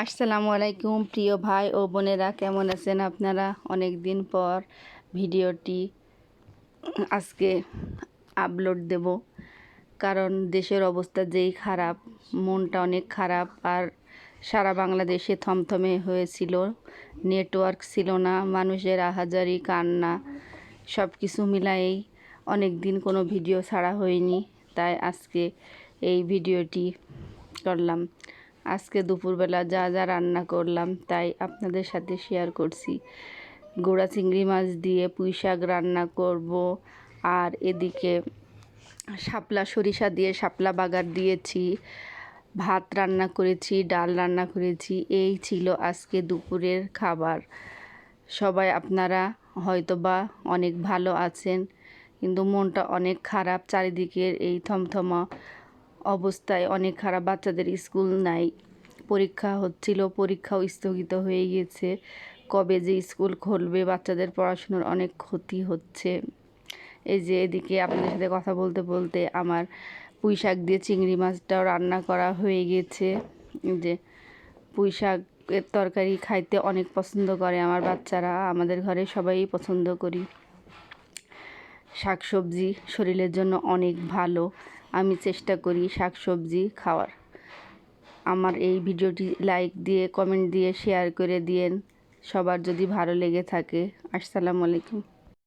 আসসালামু আলাইকুম প্রিয় ভাই ও বোনেরা, কেমন আছেন আপনারা? অনেক দিন পর ভিডিওটি আজকে আপলোড দেব, কারণ দেশের অবস্থা যেই খারাপ, মনটা অনেক খারাপ। আর সারা বাংলাদেশে থমথমে হয়েছিল, নেটওয়ার্ক ছিল না, মানুষের আহাজারি কান্না সব কিছু মিলায়েই অনেক দিন কোনো ভিডিও ছাড়া হয়নি। তাই আজকে এই ভিডিওটি করলাম। আজকে দুপুরবেলা যা যা রান্না করলাম তাই আপনাদের সাথে শেয়ার করছি। গোড়া চিংড়ি মাছ দিয়ে পুঁই শাক রান্না করব, আর এদিকে শাপলা সরিষা দিয়ে শাপলা বাগার দিয়েছি, ভাত রান্না করেছি, ডাল রান্না করেছি। এই ছিল আজকে দুপুরের খাবার। সবাই আপনারা হয়তোবা অনেক ভালো আছেন, কিন্তু মনটা অনেক খারাপ। চারিদিকের এই থমথমা অবস্থায় অনেক খারাপ। বাচ্চাদের স্কুল নাই, পরীক্ষা হচ্ছিল, পরীক্ষাও স্থগিত হয়ে গিয়েছে। কবে যে স্কুল খুলবে, বাচ্চাদের পড়াশুনোর অনেক ক্ষতি হচ্ছে। এই যে এদিকে আপনাদের সাথে কথা বলতে বলতে আমার পুঁই শাক দিয়ে চিংড়ি মাছটাও রান্না করা হয়ে গেছে। যে পুঁই শাকের তরকারি খাইতে অনেক পছন্দ করে আমার বাচ্চারা, আমাদের ঘরে সবাই পছন্দ করি। শাকসবজি শরীরের জন্য অনেক ভালো, আমি চেষ্টা করি শাকসবজি খাওয়ার। আমার এই ভিডিওটি লাইক দিয়ে, কমেন্ট দিয়ে, শেয়ার করে দিয়েন সবার যদি ভালো লেগে থাকে। আসসালামু আলাইকুম।